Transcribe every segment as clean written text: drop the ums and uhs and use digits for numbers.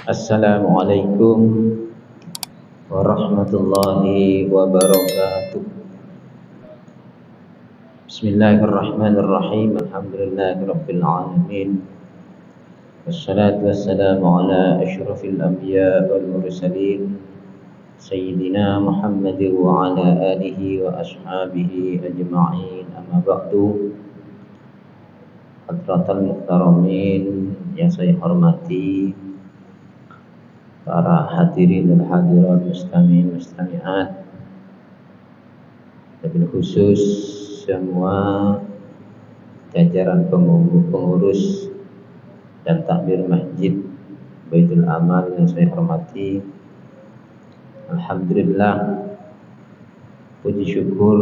Assalamualaikum warahmatullahi wabarakatuh. Bismillahirrahmanirrahim. Alhamdulillahirabbil alamin. Wassalatu wassalamu ala asyrafil anbiya wal mursalin sayyidina Muhammadin wa ala alihi wa ashabihi ajma'in. Amma ba'du. Hadratal muhtaramin yang saya hormati, para hadirin dan hadirat, mustami'in mustami'at, wabil khusus semua jajaran pengurus dan takmir Masjid Baitul Amal yang saya hormati. Alhamdulillah, puji syukur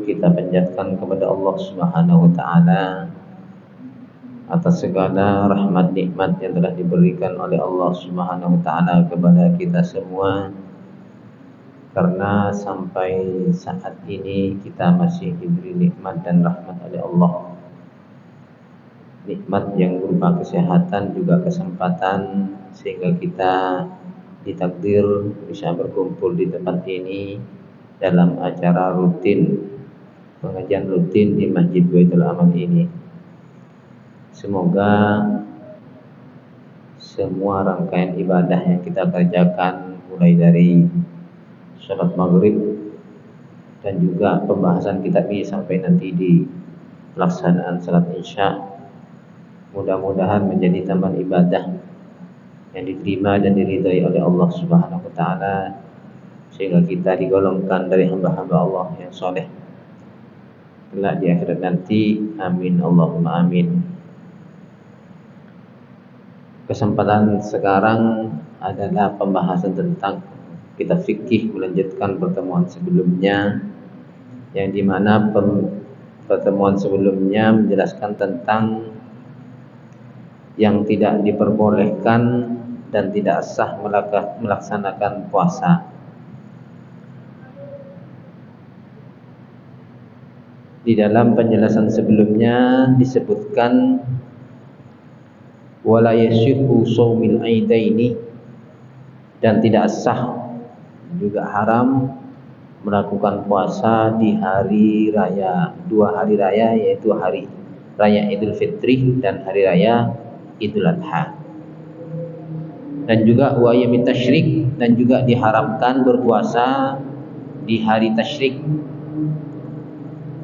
kita panjatkan kepada Allah Subhanahu wa taala atas segala rahmat nikmat yang telah diberikan oleh Allah Subhanahu wa taala kepada kita semua, karena sampai saat ini kita masih diberi nikmat dan rahmat oleh Allah. Nikmat yang berupa kesehatan, juga kesempatan, sehingga kita ditakdir bisa berkumpul di tempat ini dalam acara rutin, pengajian rutin di Masjid Baitul Amal ini. Semoga semua rangkaian ibadah yang kita kerjakan, mulai dari sholat maghrib dan juga pembahasan kitab ini sampai nanti di pelaksanaan sholat isya, mudah-mudahan menjadi taman ibadah yang diterima dan diridhai oleh Allah Subhanahu wa taala, sehingga kita digolongkan dari hamba-hamba Allah yang soleh kelak di akhirat nanti. Amin Allahumma amin. Kesempatan sekarang adalah pembahasan tentang kitab fikih, melanjutkan pertemuan sebelumnya, yang dimana pertemuan sebelumnya menjelaskan tentang yang tidak diperbolehkan dan tidak sah melaksanakan puasa. Di dalam penjelasan sebelumnya disebutkan wala yasihu shaumil aidaini, dan tidak sah, juga haram melakukan puasa di hari raya, dua hari raya, yaitu hari raya Idul Fitri dan hari raya Idul Adha. Dan juga wa yaumit tasyrik, dan juga diharamkan berpuasa di hari tasyrik.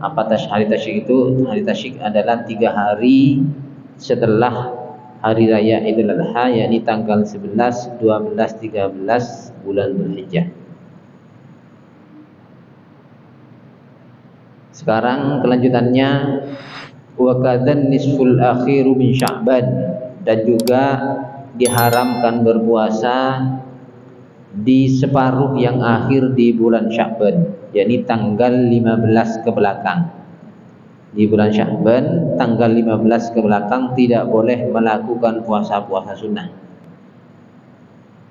Apa hari tasyrik itu? Hari tasyrik adalah 3 hari setelah hari raya Idul Adha, yakni tanggal 11, 12, 13 bulan Dzulhijjah. Sekarang kelanjutannya, wa kadzan nisful akhiru min Sya'ban, dan juga diharamkan berpuasa di separuh yang akhir di bulan Sya'ban, yakni tanggal 15 ke belakang. Di bulan Sya'ban tanggal 15 ke belakang tidak boleh melakukan puasa-puasa sunnah.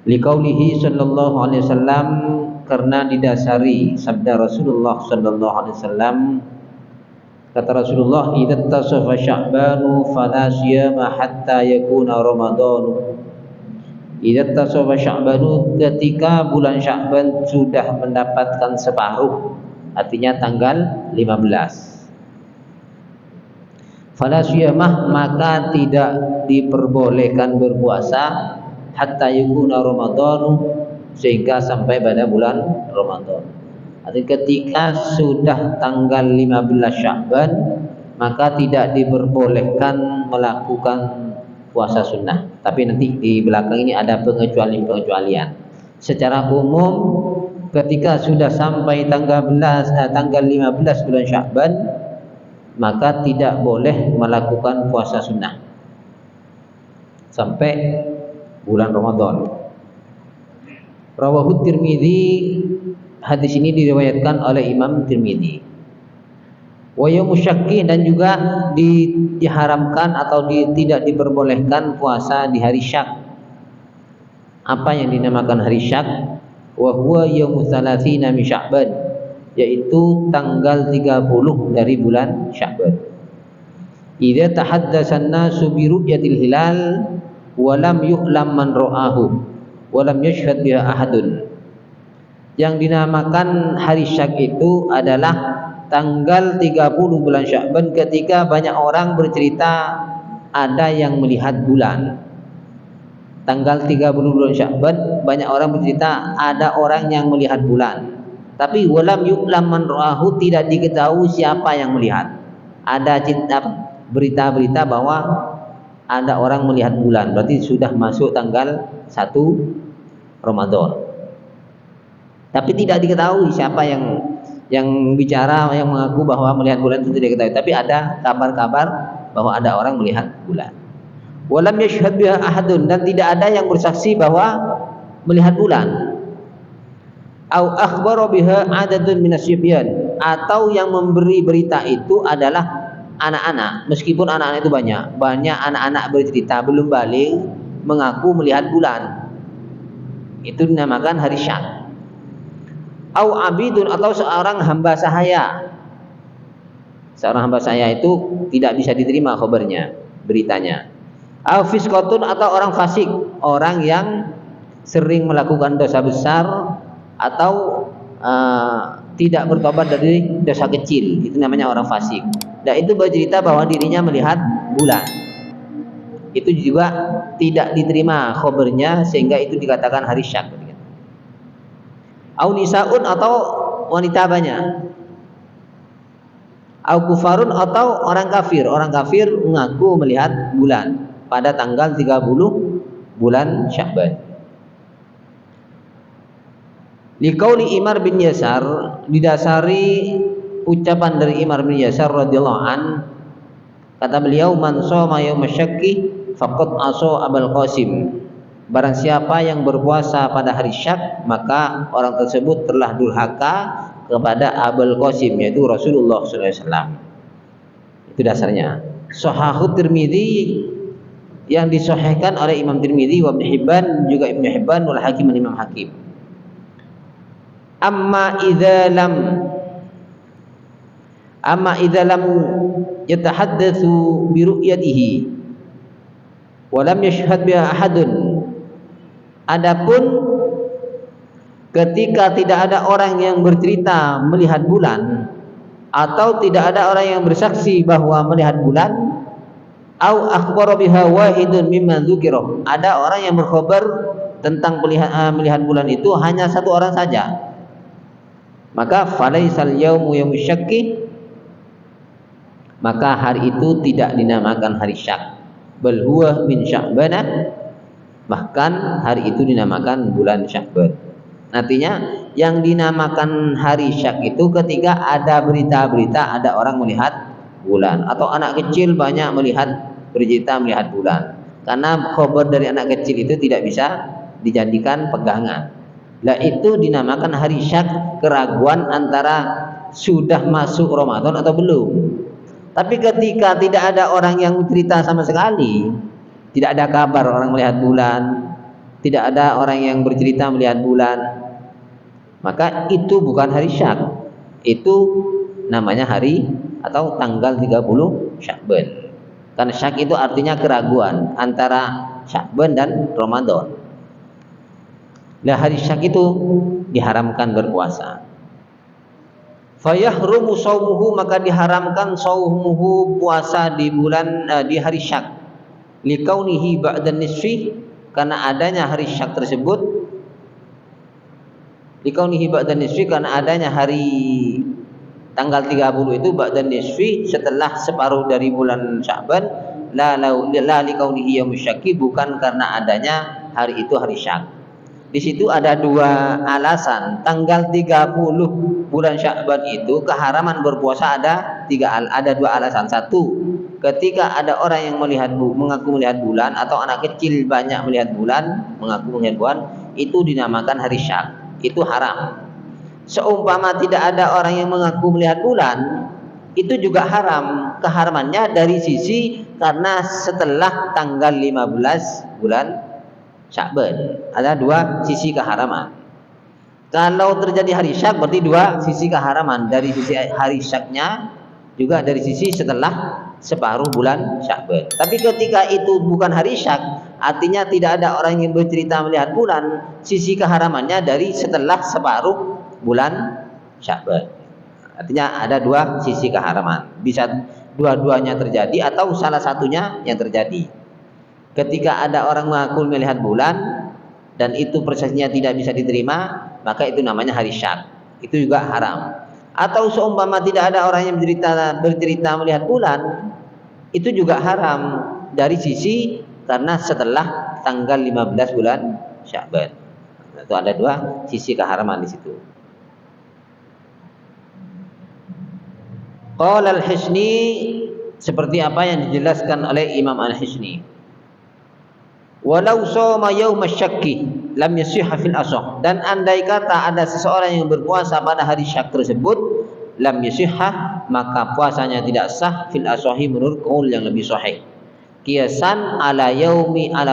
Liqaulihi sallallahu alaihi wasallam, karena didasari sabda Rasulullah sallallahu alaihi wasallam. Kata Rasulullah, idza tasafa Sya'banu fala siyama hatta yakuna Ramadan. Idza tasafa Sya'banu, ketika bulan Sya'ban sudah mendapatkan separuh, artinya tanggal 15. Fala siyamah, maka tidak diperbolehkan berpuasa hatta yakuna Ramadan, sehingga sampai pada bulan Ramadan. Artinya ketika sudah tanggal 15 Sya'ban, maka tidak diperbolehkan melakukan puasa sunnah. Tapi nanti di belakang ini ada pengecualian. Secara umum, ketika sudah sampai tanggal 15 bulan Sya'ban, maka tidak boleh melakukan puasa sunnah sampai bulan Ramadan. Rawahu Tirmidzi, hadis ini diriwayatkan oleh Imam Tirmidzi. Wa yaumul syakki, dan juga diharamkan atau tidak diperbolehkan puasa di hari syak. Apa yang dinamakan hari syak? Wa huwa yaumul tsalatsina min Sya'ban, yaitu tanggal 30 dari bulan Sya'ban. Idza tahaddatsan nasu bi ru'yatil hilal, walam yu'lam man ra'ahu walam yashhad biha ahadun. Yang dinamakan hari syak itu adalah tanggal 30 bulan Sya'ban ketika banyak orang bercerita ada yang melihat bulan. Tanggal 30 bulan Sya'ban banyak orang bercerita ada orang yang melihat bulan. Tapi walam yu'lam man ra'ahu, tidak diketahui siapa yang melihat. Ada berita-berita bahwa ada orang melihat bulan, berarti sudah masuk tanggal 1 Ramadan. Tapi tidak diketahui siapa yang bicara, yang mengaku bahwa melihat bulan itu tidak diketahui. Tapi ada kabar-kabar bahwa ada orang melihat bulan. Walam yashhad biha ahadun, dan tidak ada yang bersaksi bahwa melihat bulan. Au akhbara biha adadun minasyibyan, atau yang memberi berita itu adalah anak-anak, meskipun anak-anak itu banyak anak-anak bercerita belum balik mengaku melihat bulan. Itu dinamakan hari syak. Au abidun, atau seorang hamba sahaya. Seorang hamba sahaya itu tidak bisa diterima khabarnya, beritanya. Au fiskotun, atau orang fasik, orang yang sering melakukan dosa besar atau tidak bertobat dari dosa kecil, itu namanya orang fasik. Dan itu bercerita bahwa dirinya melihat bulan, itu juga tidak diterima khabarnya, sehingga itu dikatakan hari syak. Au nisaun, atau wanita banyak. Au kufarun, atau orang kafir. Orang kafir mengaku melihat bulan pada tanggal 30 bulan Sya'ban. Liqauli Imar bin Yasar, didasari ucapan dari Imar bin Yasar radhiyallahu an, kata beliau, man shoma yaum syakki faqad asa Abul Qasim. Barang siapa yang berpuasa pada hari syak, maka orang tersebut telah durhaka kepada Abul Qasim, yaitu Rasulullah SAW. Itu dasarnya. Shahahut Tirmidzi, yang disahihkan oleh Imam Tirmidzi, wa Ibnu Hibban, juga Ibnu Hibban, wal Hakim, Imam Hakim. Amma idza lam yatahaddatsu bi ru'yatihi wa lam yashhad biha ahadun. Adapun ketika tidak ada orang yang bercerita melihat bulan, atau tidak ada orang yang bersaksi bahwa melihat bulan, au akhbara biha wahidun mimman dzukira, ada orang yang berkhabar tentang melihat bulan itu hanya satu orang saja, maka falaisal yaumu yaumul syakki, maka hari itu tidak dinamakan hari syak, bal huwa min sya'bana, bahkan hari itu dinamakan bulan Sya'ban. Artinya yang dinamakan hari syak itu ketika ada berita-berita ada orang melihat bulan, atau anak kecil banyak bercerita melihat bulan. Karena khabar dari anak kecil itu tidak bisa dijadikan pegangan. Lah itu dinamakan hari syak, keraguan antara sudah masuk Ramadan atau belum. Tapi ketika tidak ada orang yang cerita sama sekali, tidak ada kabar orang melihat bulan, tidak ada orang yang bercerita melihat bulan, maka itu bukan hari syak. Itu namanya hari atau tanggal 30 Sya'ban. Karena syak itu artinya keraguan antara Sya'ban dan Ramadan. Nah, hari syak itu diharamkan berpuasa. Fayahrumu shaumuhu, maka diharamkan shaumuhu, puasa di hari syak. Likaunihi ba'dan nisfi, karena adanya hari syak tersebut. Likaunihi ba'dan nisfi, karena adanya hari tanggal 30 itu ba'dan nisfi, setelah separuh dari bulan Sya'ban. La likaunihi yaumul syakki, bukan karena adanya hari itu hari syak. Di situ ada dua alasan. Tanggal 30 bulan Sya'ban itu keharaman berpuasa ada dua alasan. Satu, ketika ada orang yang mengaku melihat bulan, atau anak kecil banyak melihat bulan, mengaku melihat bulan, itu dinamakan hari syak. Itu haram. Seumpama tidak ada orang yang mengaku melihat bulan, itu juga haram. Keharamannya dari sisi karena setelah tanggal 15 bulan Sya'ban. Ada dua sisi keharaman. Kalau terjadi hari syak berarti dua sisi keharaman, dari sisi hari syaknya, juga dari sisi setelah separuh bulan Sya'ban. Tapi ketika itu bukan hari syak, Artinya tidak ada orang yang bercerita melihat bulan, sisi keharamannya dari setelah separuh bulan Sya'ban. Artinya ada dua sisi keharaman, bisa dua-duanya terjadi atau salah satunya yang terjadi. Ketika ada orang mengaku melihat bulan dan itu persepsinya tidak bisa diterima, maka itu namanya hari syak, itu juga haram. Atau seumpama tidak ada orang yang bercerita melihat bulan, itu juga haram dari sisi karena setelah tanggal 15 bulan Sya'ban. Itu ada dua sisi keharaman di situ. Qala al-Hisni, seperti apa yang dijelaskan oleh Imam al-Hisni. Walau shoma yaum syakki lam yasihha fil ashah, dan andai kata ada seseorang yang berpuasa pada hari syak tersebut, lam yasihha, maka puasanya tidak sah fil ashahi menurut qaul yang lebih sahih. Kiasan ala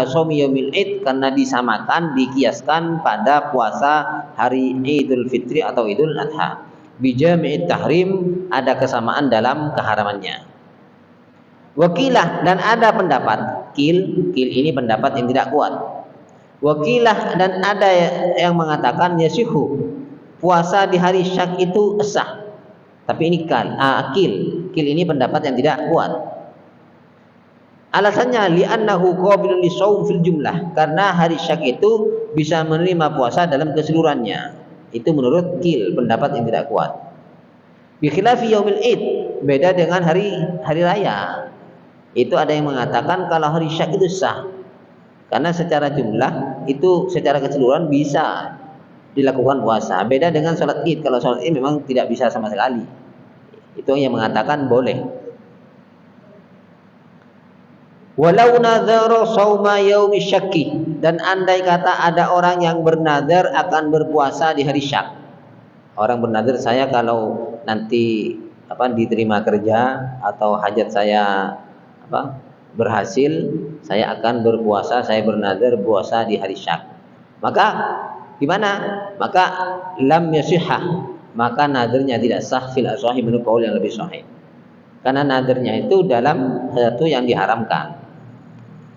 shaumi yaumil id, karena disamakan, dikiaskan pada puasa hari Idul Fitri atau Idul Adha. Bijami'it tahrim, ada kesamaan dalam keharamannya. Wakilah, dan ada pendapat kil ini pendapat yang tidak kuat. Wakilah, dan ada yang mengatakan yasihu, puasa di hari syak itu sah. Tapi ini kil ini pendapat yang tidak kuat. Alasannya li'annahu qabilun lisawm fil jumlah, karena hari syak itu bisa menerima puasa dalam keseluruhannya. Itu menurut kil, pendapat yang tidak kuat. Bi khilafi yaumil id, beda dengan hari raya. Itu ada yang mengatakan kalau hari syak itu sah, karena secara jumlah itu secara keseluruhan bisa dilakukan puasa. Beda dengan sholat id, kalau sholat id memang tidak bisa sama sekali. Itu yang mengatakan boleh. Walau nadhara shauma yaumi syakki, dan andai kata ada orang yang bernazar akan berpuasa di hari syak. Orang bernazar, saya kalau nanti diterima kerja atau hajat saya berhasil, saya akan berpuasa, saya bernazar puasa di hari syak. Maka gimana? Maka lam yasihha, maka nazarnya tidak sah fil ashahi menurut qaul yang lebih sahih. Karena nazarnya itu dalam sesuatu yang diharamkan.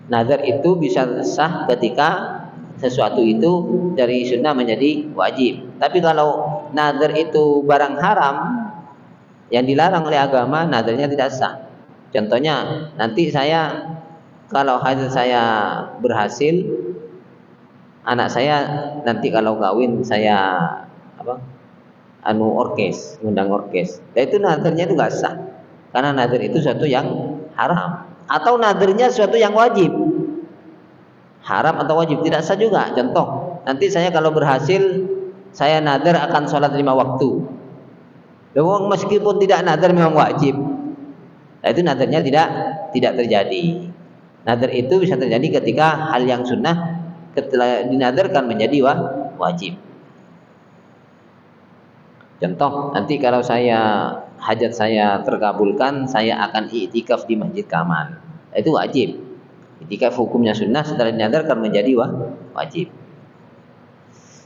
Nazar itu bisa sah ketika sesuatu itu dari sunnah menjadi wajib. Tapi kalau nazar itu barang haram yang dilarang oleh agama, nazarnya tidak sah. Contohnya, nanti saya kalau hajat saya berhasil, anak saya nanti kalau kawin saya undang orkes. Dan itu nazarnya itu nggak sah, karena nazar itu sesuatu yang haram. Atau nazarnya sesuatu yang wajib, haram atau wajib, tidak sah juga. Contoh, nanti saya kalau berhasil, saya nazar akan sholat 5 waktu. Meskipun tidak nazar memang wajib, nah, itu nazarnya tidak terjadi. Nazar itu bisa terjadi ketika hal yang sunnah ketika dinazarkan menjadi wajib. Contoh, nanti kalau hajat saya terkabulkan, saya akan i'tikaf di Masjid Kamal. Itu wajib. I'tikaf hukumnya sunnah, setelah dinazarkan menjadi wajib.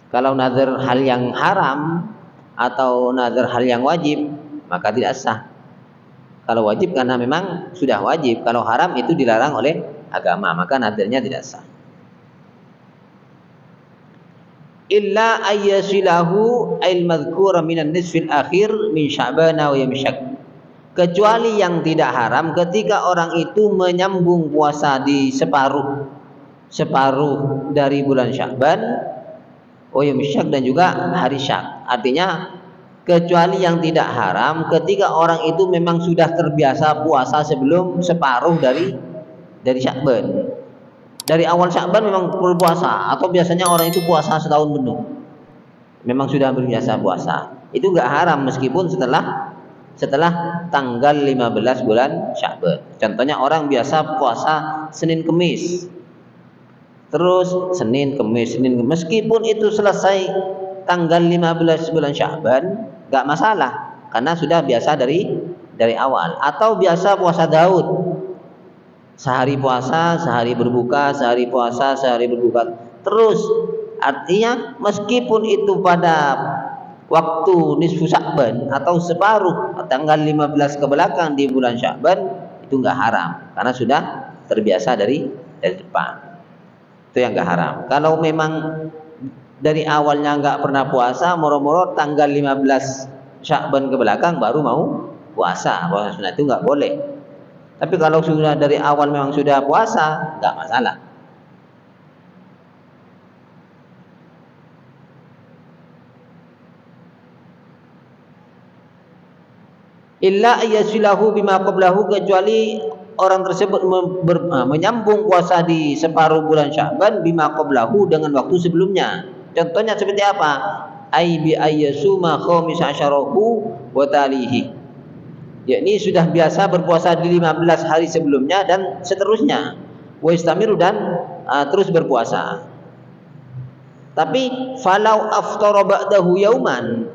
Kalau nazar hal yang haram atau nazar hal yang wajib, maka tidak sah. Kalau wajib karena memang sudah wajib, kalau haram itu dilarang oleh agama, maka nazarnya tidak sah. Illa ayyasilahu al-madhkura minan nisfil akhir min Sya'ban wa yaum syak. Kecuali yang tidak haram ketika orang itu menyambung puasa di separuh dari bulan Sya'ban wa yaum syak, dan juga hari syak. Artinya kecuali yang tidak haram ketika orang itu memang sudah terbiasa puasa sebelum separuh dari Sya'ban. Dari awal Sya'ban memang berpuasa, atau biasanya orang itu puasa setahun penuh, memang sudah berbiasa puasa, itu enggak haram meskipun setelah tanggal 15 bulan Sya'ban. Contohnya orang biasa puasa Senin Kemis, terus Senin Kemis, meskipun itu selesai tanggal 15 bulan Sya'ban, enggak masalah karena sudah biasa dari awal. Atau biasa puasa Daud, sehari puasa, sehari berbuka, sehari puasa, sehari berbuka terus. Artinya meskipun itu pada waktu nisfu Sya'ban atau separuh tanggal 15 ke belakang di bulan Sya'ban, itu enggak haram karena sudah terbiasa dari depan. Itu yang enggak haram. Kalau memang dari awalnya enggak pernah puasa, moro-moro tanggal 15 Sya'ban ke belakang baru mau puasa sunnah, itu enggak boleh. Tapi kalau sudah dari awal memang sudah puasa, enggak masalah. Illa ayyasilahu bima qablahu, kecuali orang tersebut menyambung puasa di separuh bulan Sya'ban bima qablahu dengan waktu sebelumnya. Contohnya seperti apa? Ai bi ayyasuma khamis asyarahu wa talihi. Yakni sudah biasa berpuasa di 15 hari sebelumnya dan seterusnya. Wa istamiru, dan terus berpuasa. Tapi falau aftara ba'dahu yauman,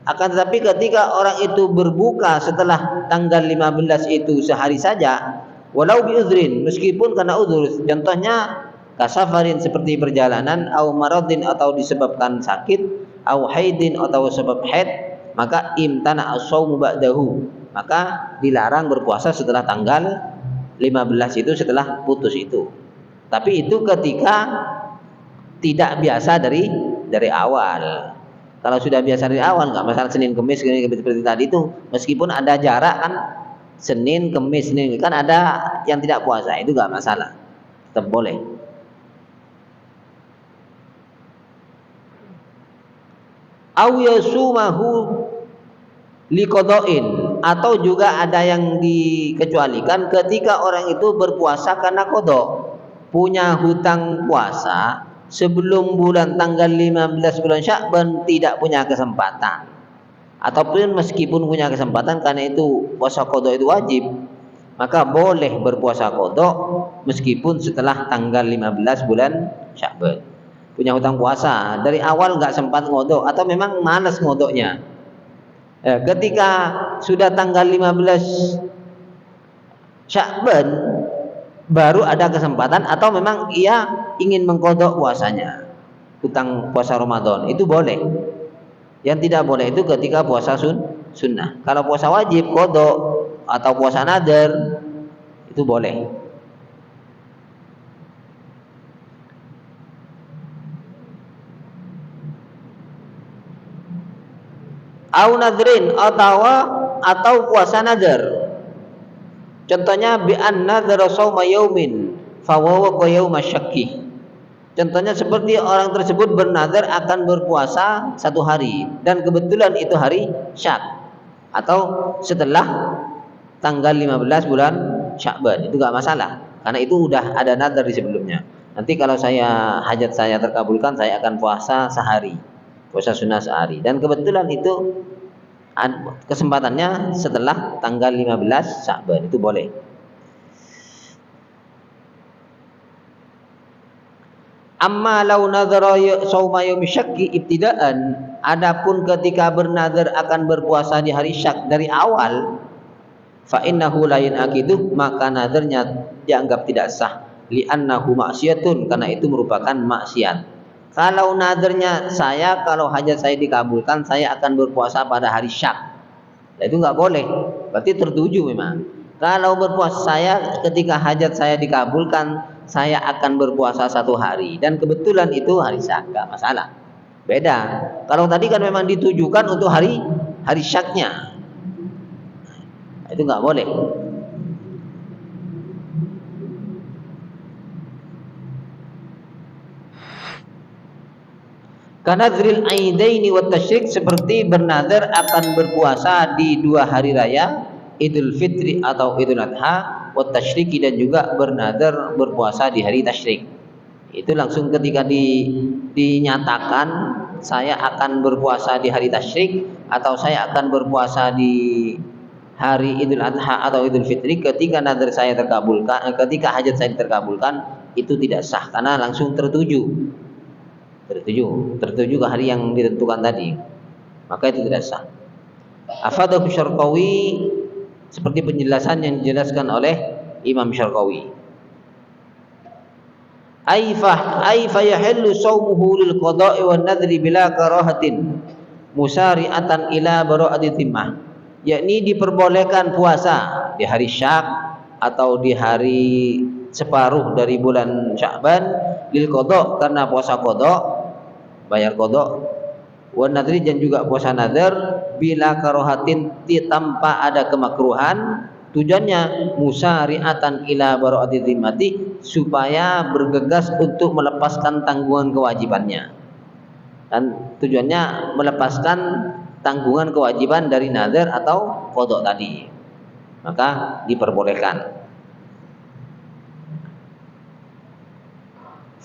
akan tetapi ketika orang itu berbuka setelah tanggal 15 itu sehari saja, walau biuzrin, meskipun karena uzur, contohnya kasafarin seperti perjalanan, au maradin atau disebabkan sakit, au haidin atau sebab haid, maka imtana as-shaumu ba'dahu, maka dilarang berpuasa setelah tanggal 15 itu, setelah putus itu. Tapi itu ketika tidak biasa dari awal. Kalau sudah biasa dari awal nggak masalah. Senin Kemis seperti tadi itu, meskipun ada jarak kan, Senin Kemis Senin kan ada yang tidak puasa, itu nggak masalah, tetap boleh. Au yasumahu liqada'in, atau juga ada yang dikecualikan ketika orang itu berpuasa karena qada, punya hutang puasa sebelum bulan tanggal 15 bulan Sya'ban, tidak punya kesempatan, ataupun meskipun punya kesempatan karena itu puasa qada itu wajib, maka boleh berpuasa qada meskipun setelah tanggal 15 bulan Sya'ban. Punya hutang puasa dari awal nggak sempat ngodok atau memang malas ngodoknya, ketika sudah tanggal 15 Sya'ban baru ada kesempatan, atau memang ia ingin mengkodok puasanya, hutang puasa Ramadan, itu boleh. Yang tidak boleh itu ketika puasa sunnah. Kalau puasa wajib, kodok, atau puasa nadar, itu boleh. Au nadrin, atau puasa nadar. Contohnya bi an-nadhara shauma yaumin fa huwa yauma syakki. Contohnya seperti orang tersebut bernazar akan berpuasa satu hari dan kebetulan itu hari Syak atau setelah tanggal 15 bulan Sya'ban, itu enggak masalah karena itu udah ada nazar di sebelumnya. Nanti kalau hajat saya terkabulkan, saya akan puasa sehari, puasa sunnah sehari, dan kebetulan itu kesempatannya setelah tanggal 15 Sya'ban, itu boleh. Amma law nadhara shauma yaumi syakki ibtidaan, adapun ketika bernazar akan berpuasa di hari syak dari awal, fa innahu la yanaqidu, maka nazarnya dianggap tidak sah, li'annahu ma'siyatun, karena itu merupakan maksiat. Kalau nazarnya kalau hajat saya dikabulkan, saya akan berpuasa pada hari Syak, nah, itu nggak boleh, berarti tertuju memang. Kalau berpuasa saya ketika hajat saya dikabulkan, saya akan berpuasa satu hari dan kebetulan itu hari Syak, nggak masalah. Beda. Kalau tadi kan memang ditujukan untuk hari Syaknya, nah, itu nggak boleh. Kanadzril aidaini wat tasyrik, seperti bernazar akan berpuasa di 2 hari raya, Idul Fitri atau Idul Adha, wat tasyriki, dan juga bernazar berpuasa di hari tasyrik. Itu langsung ketika dinyatakan saya akan berpuasa di hari tasyrik atau saya akan berpuasa di hari Idul Adha atau Idul Fitri, ketika nazar saya terkabulkan, ketika hajat saya terkabulkan, itu tidak sah karena langsung tertuju ke hari yang ditentukan tadi, maka itu tidak sah. Afadahu Syarqawi, seperti penjelasan yang dijelaskan oleh Imam Syarqawi. Aifa yahillu shaumuhu lil qada'i wan nadri bila karahatin musari'atan ila bara'ati timmah, yakni diperbolehkan puasa di hari Syak atau di hari separuh dari bulan Sya'ban lil qada karena puasa qada, bayar qada, wa nadri dan juga puasa nadar bila karahatin tanpa ada kemakruhan, tujuannya musari'atan ila bara'ati dhimmati supaya bergegas untuk melepaskan tanggungan kewajibannya, dan tujuannya melepaskan tanggungan kewajiban dari nadar atau qada tadi, maka diperbolehkan.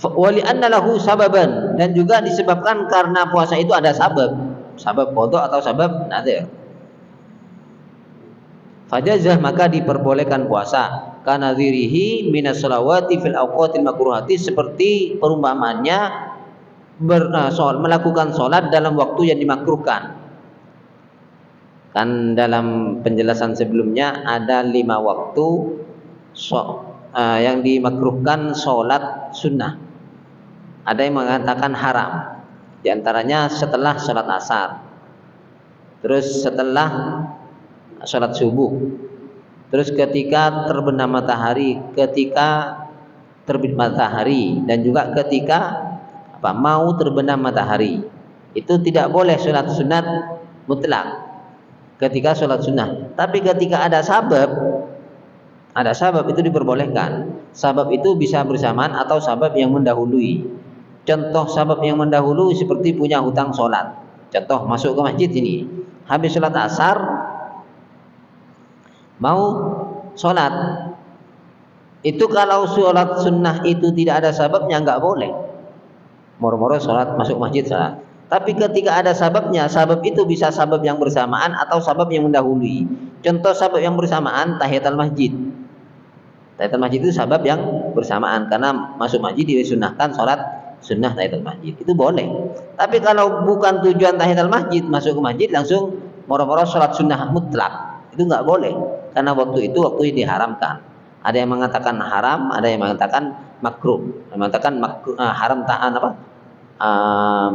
Wali anna lahu sababan, dan juga disebabkan karena puasa itu ada sabab qada atau sabab nadhir. Fajazah, maka diperbolehkan puasa kana dzirihi minas shalawati fil awqatil makruhati, seperti perumpamaannya melakukan sholat dalam waktu yang dimakruhkan. Kan dalam penjelasan sebelumnya ada 5 waktu yang dimakruhkan sholat sunnah. Ada yang mengatakan haram, di antaranya setelah sholat asar, terus setelah sholat subuh, terus ketika terbenam matahari, ketika terbit matahari, dan juga ketika mau terbenam matahari. Itu tidak boleh sholat sunat mutlak ketika sholat sunnah. Tapi ketika ada sabab itu diperbolehkan. Sabab itu bisa bersamaan atau sabab yang mendahului. Contoh sabab yang mendahului seperti punya hutang sholat. Contoh masuk ke masjid ini, habis sholat asar mau sholat, itu kalau sholat sunnah itu tidak ada sababnya nggak boleh. Moro-moro sholat, masuk masjid sholat. Tapi ketika ada sababnya, sabab itu bisa sabab yang bersamaan atau sabab yang mendahului. Contoh sabab yang bersamaan, tahiyatul masjid. Tahiyatul masjid itu sabab yang bersamaan, karena masuk masjid disunahkan sholat sunnah tahiyatul masjid, itu boleh. Tapi kalau bukan tujuan tahiyatul masjid, masuk ke masjid langsung moro-moro sholat sunnah mutlak, itu nggak boleh, karena waktu itu waktu yang diharamkan. Ada yang mengatakan haram, ada yang mengatakan makruh, mengatakan haram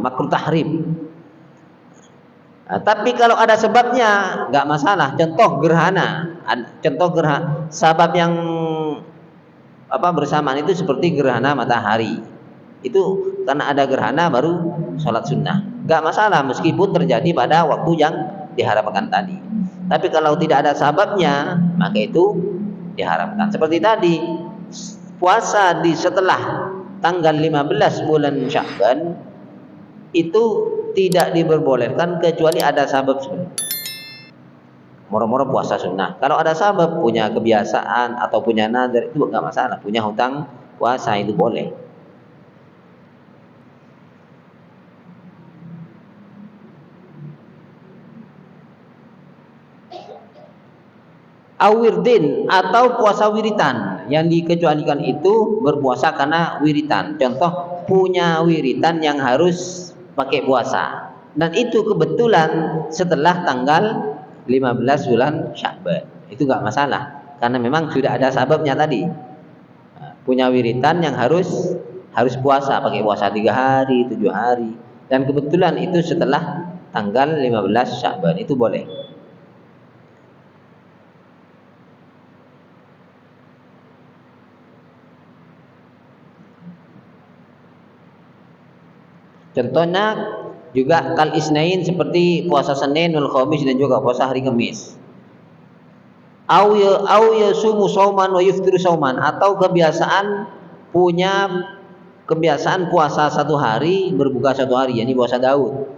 makruh tahrim. Tapi kalau ada sebabnya nggak masalah. Contoh gerhana, sabab yang bersamaan itu seperti gerhana matahari. Itu karena ada gerhana baru sholat sunnah, nggak masalah meskipun terjadi pada waktu yang diharapkan tadi. Tapi kalau tidak ada sababnya, maka itu diharamkan. Seperti tadi, puasa di setelah tanggal 15 bulan Sya'ban itu tidak diperbolehkan kecuali ada sabab sebelumnya. Moro-moro puasa sunnah. Kalau ada sabab, punya kebiasaan atau punya nadar, itu nggak masalah. Punya hutang puasa itu boleh. Awirdin atau puasa wiritan, yang dikecualikan itu berpuasa karena wiritan. Contoh punya wiritan yang harus pakai puasa, dan itu kebetulan setelah tanggal 15 bulan Sya'ban, itu nggak masalah karena memang sudah ada sababnya tadi. Punya wiritan yang harus puasa, pakai puasa 3 hari, 7 hari, dan kebetulan itu setelah tanggal 15 Sya'ban, itu boleh. Contohnya juga kal isnain, seperti puasa Senin wal Khamis, dan juga puasa hari Kamis. Au yasumu sauman wa yuftiru sauman, atau punya kebiasaan puasa 1 hari, berbuka 1 hari, yakni puasa Daud.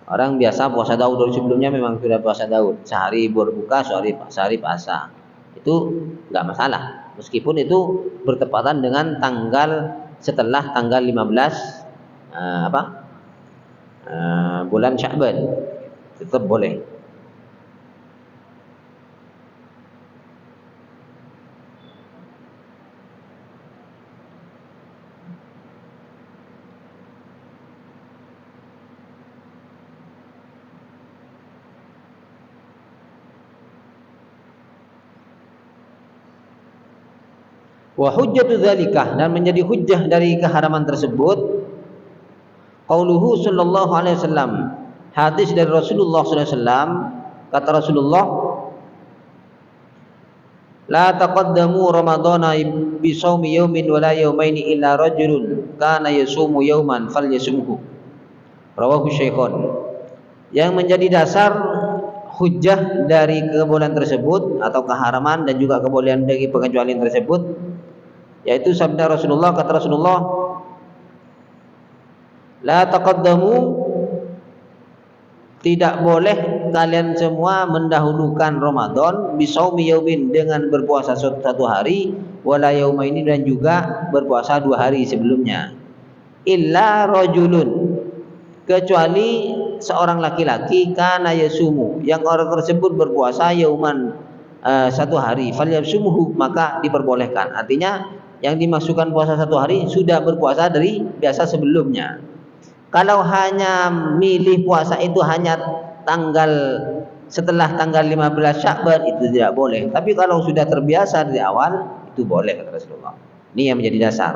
Orang biasa puasa Daud, dari sebelumnya memang sudah puasa Daud, sehari berbuka, sehari puasa. Itu enggak masalah, meskipun itu bertepatan dengan setelah tanggal 15 bulan Sya'ban, tetap boleh. Wa hujjatu dzalika, dan menjadi hujjah dari keharaman tersebut, qauluhu sallallahu alaihi wasallam, hadis dari Rasulullah sallallahu alaihi wasallam, kata Rasulullah, La taqaddamu ramadhana bi shaumi yaumin wa la yaumaini illa rajulun kana yasumu yauman falyasumhu. Rawahu Syaikhan. Yang menjadi dasar hujjah dari kebolehan tersebut atau keharaman dan juga kebolehan dari pengecualian tersebut, yaitu sabda Rasulullah, kata Rasulullah, la taqaddamu, tidak boleh kalian semua mendahulukan Ramadan bisaumi yaumin, dengan berpuasa satu hari, wala yaumaini, dan juga berpuasa 2 hari sebelumnya, illa rajulun, kecuali seorang laki-laki, kana yasumu, yang orang tersebut berpuasa yauman, 1 hari, falyasumhu, maka diperbolehkan. Artinya yang dimasukkan puasa 1 hari sudah berpuasa dari biasa sebelumnya. Kalau hanya milih puasa itu hanya setelah tanggal 15 Sya'ban, itu tidak boleh. Tapi kalau sudah terbiasa dari awal, itu boleh, kata Rasulullah. Ini yang menjadi dasar.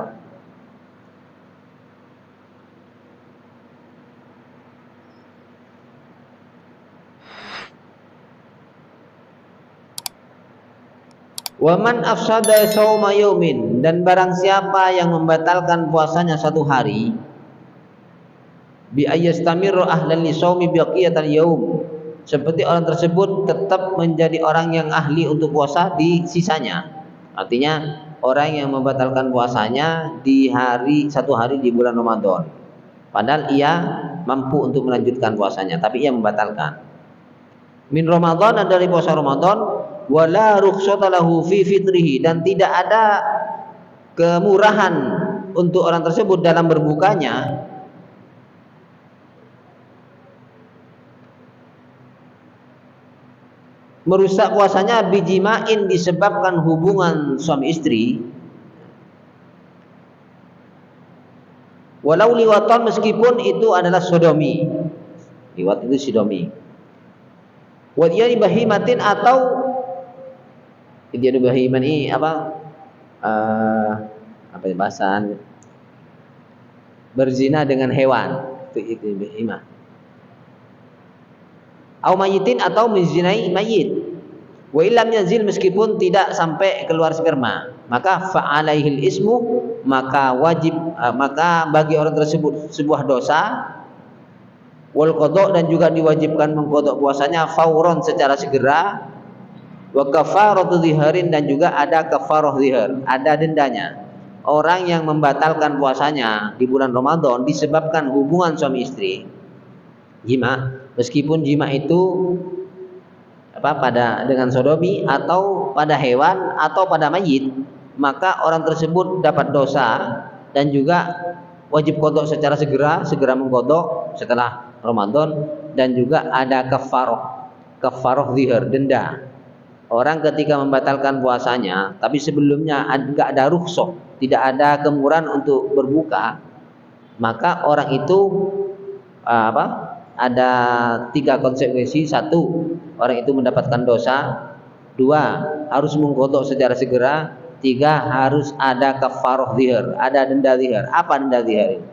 Waman afsada shauma yaumin, dan barang siapa yang membatalkan puasanya 1 hari, bi ayyastamirru ahlan li shaumi baqiyatal yaum, seperti orang tersebut tetap menjadi orang yang ahli untuk puasa di sisanya. Artinya orang yang membatalkan puasanya di 1 hari di bulan Ramadan, padahal ia mampu untuk melanjutkan puasanya, tapi ia membatalkan. Min Ramadan, dari puasa Ramadan, wala rukhsata lahu fi fitrihi, dan tidak ada kemurahan untuk orang tersebut dalam berbukanya, merusak puasanya bijimain, disebabkan hubungan suami istri, walau liwatan, meskipun itu adalah sodomi. Liwat itu sodomi. Wadiyani bahimatin, atau idiyani bahiman ini apa bahasan berzina dengan hewan, itu bahimah. Au mayitin, atau menzinai mayit. Wa illam yazil, meskipun tidak sampai keluar sperma, maka fa'alaihil ismu, maka wajib, maka bagi orang tersebut sebuah dosa, wal qada, dan juga diwajibkan mengqada puasanya fauron, secara segera, wa kafaratu dhiharin, dan juga ada kafarah dhihar, ada dendanya. Orang yang membatalkan puasanya di bulan Ramadan disebabkan hubungan suami istri, jima, meskipun jima itu dengan sodomi, atau pada hewan, atau pada mayit, maka orang tersebut dapat dosa, dan juga wajib qada secara segera mengqada setelah Ramadan, dan juga ada kafarah dhihar, denda. Orang ketika membatalkan puasanya tapi sebelumnya enggak ada rukhsah, tidak ada kemurahan untuk berbuka, maka orang itu ada 3 konsekuensi. 1, orang itu mendapatkan dosa. 2, harus mengqada secara segera. 3, harus ada kafarah dhihar, ada denda dhihar. Apa denda dhihar ini?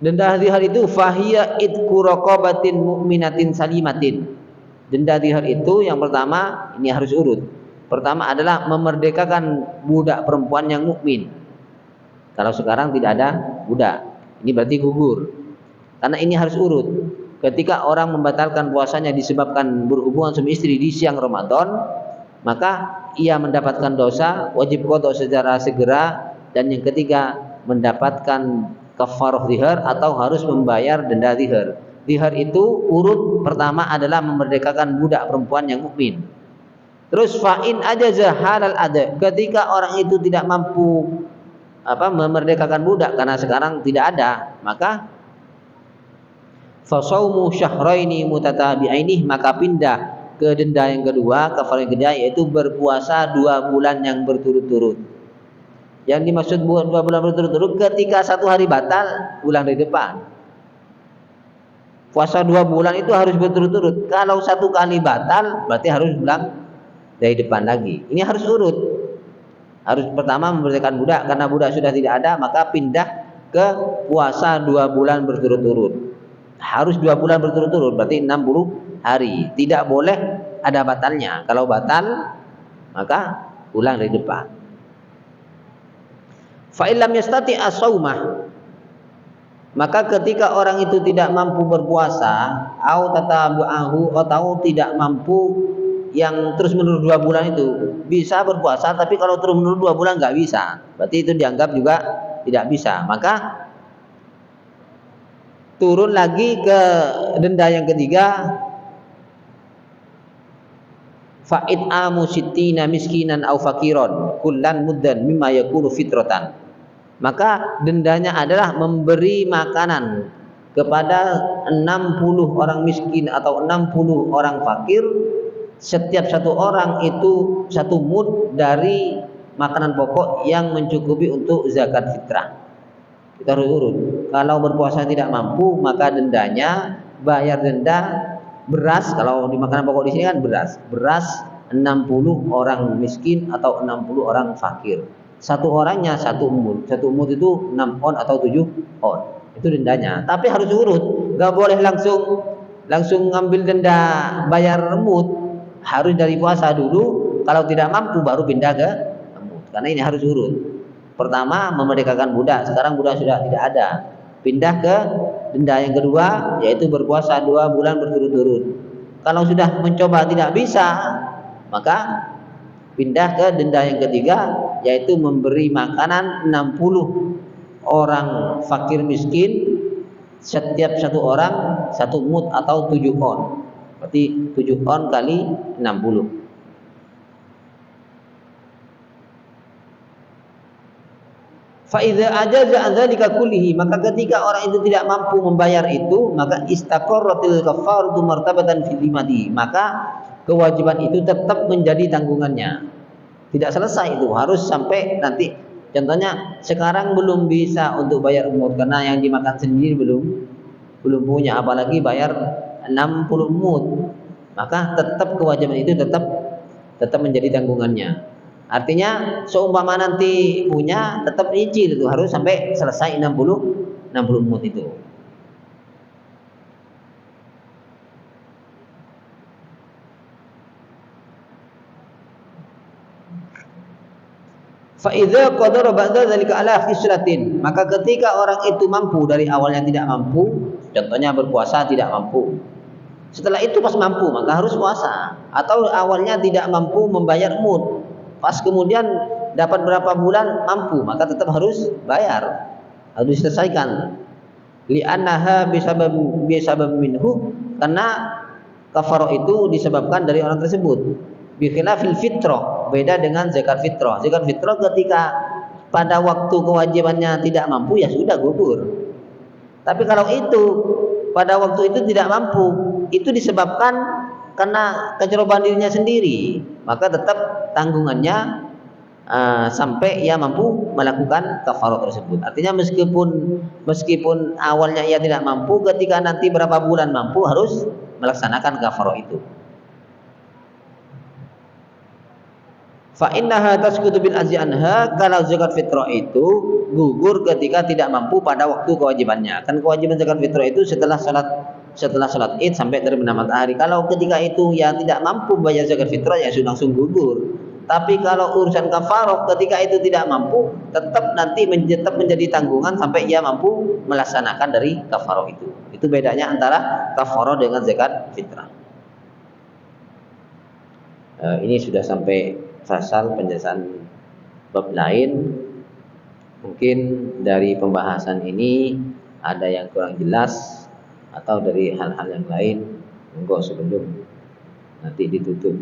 Denda dhihar itu fahiya idku raqabatin mu'minatin salimatin. Denda dhihar itu yang pertama, ini harus urut. Pertama adalah memerdekakan budak perempuan yang mukmin. Kalau sekarang tidak ada budak, ini berarti gugur. Karena ini harus urut. Ketika orang membatalkan puasanya disebabkan berhubungan suami istri di siang Ramadan, maka ia mendapatkan dosa, wajib qada secara segera, dan yang ketiga mendapatkan kafarah dhihar, atau harus membayar denda dhihar. Dhihar itu urut pertama adalah memerdekakan budak perempuan yang mukmin. Terus fa'in ajaza halal ada, ketika orang itu tidak mampu memerdekakan budak karena sekarang tidak ada, maka fasaumu syahraini mutatabi'aini, maka pindah ke denda yang kedua, kafarah yang kedua, yaitu berpuasa 2 bulan yang berturut-turut. Yang dimaksud 2 bulan berturut-turut, ketika 1 hari batal, ulang dari depan. Puasa 2 bulan itu harus berturut-turut. Kalau 1 kali batal, berarti harus ulang dari depan lagi. Ini harus urut. Harus pertama memerdekakan budak, karena budak sudah tidak ada, maka pindah ke puasa 2 bulan berturut-turut. harus 2 bulan berturut-turut, berarti 60 hari. Tidak boleh ada batalnya. Kalau batal maka ulang dari depan. Fa illam yastati as-saumah, maka ketika orang itu tidak mampu berpuasa, au tatabu'ahu, atau tidak mampu yang terus menerus 2 bulan itu, bisa berpuasa tapi kalau terus menerus 2 bulan nggak bisa, berarti itu dianggap juga tidak bisa. Maka turun lagi ke denda yang ketiga, fa'id amu sittina miskinan au fakiron kullan muddan mimma yakunu fitratan. Maka dendanya adalah memberi makanan kepada 60 orang miskin atau 60 orang fakir, setiap satu orang itu 1 mud dari makanan pokok yang mencukupi untuk zakat fitrah. Kita harus urut. Kalau berpuasa tidak mampu, maka dendanya bayar denda beras. Kalau di makanan pokok di sini kan beras 60 orang miskin atau 60 orang fakir. Satu orangnya 1 umud. 1 umud itu 6 on atau 7 on. Itu dendanya. Tapi harus urut. Gak boleh langsung ngambil denda bayar remut. Harus dari puasa dulu. Kalau tidak mampu baru pindah ke remut. Karena ini harus urut. Pertama memerdekakan budak. Sekarang budak sudah tidak ada. Pindah ke denda yang kedua, yaitu berpuasa 2 bulan berturut-turut. Kalau sudah mencoba tidak bisa, maka pindah ke denda yang ketiga, yaitu memberi makanan 60 orang fakir miskin, setiap satu orang 1 mud atau 7 on. Berarti 7 on kali 60. Fa idza ajaza an dzalika kullihi, maka ketika orang itu tidak mampu membayar itu, maka istaqarratil kafaratu martabatan fil dhimati, maka kewajiban itu tetap menjadi tanggungannya. Tidak selesai itu, harus sampai nanti. Contohnya sekarang belum bisa untuk bayar umur karena yang dimakan sendiri belum punya, apalagi bayar 60 mud. Maka tetap kewajiban itu tetap menjadi tanggungannya. Artinya seumpama nanti punya, tetap nyicil itu harus sampai selesai 60 mud itu. Fa idza qadara ba'da dzalika ala khisratin, maka ketika orang itu mampu, dari awalnya tidak mampu, contohnya berpuasa tidak mampu. Setelah itu pas mampu maka harus puasa, atau awalnya tidak mampu membayar mud, pas kemudian dapat berapa bulan mampu, maka tetap harus bayar, harus diselesaikan. Li'annaha bisabab minhu, karena kafarah itu disebabkan dari orang tersebut. Bi khilafil fitrah, beda dengan zakat fitrah. Zakat fitrah ketika pada waktu kewajibannya tidak mampu, ya sudah gugur. Tapi kalau itu pada waktu itu tidak mampu, itu disebabkan karena kecerobohan dirinya sendiri, maka tetap tanggungannya sampai ia mampu melakukan kafarah tersebut. Artinya meskipun awalnya ia tidak mampu, ketika nanti berapa bulan mampu harus melaksanakan kafarah itu. Fa innaha tasqutu bil ajzi anha, kalau zakat fitrah itu gugur ketika tidak mampu pada waktu kewajibannya. Kan kewajiban zakat fitrah itu setelah salat Id sampai terbenam matahari. Kalau ketika itu ya tidak mampu bayar zakat fitrah, ya sudah langsung gugur. Tapi kalau urusan kafarah ketika itu tidak mampu, tetap nanti menjadi tanggungan sampai ia mampu melaksanakan dari kafarah itu. Itu bedanya antara kafarah dengan zakat fitrah. Ini sudah sampai fasal penjelasan bab lain. Mungkin dari pembahasan ini ada yang kurang jelas atau dari hal-hal yang lain, monggo sebelum nanti ditutup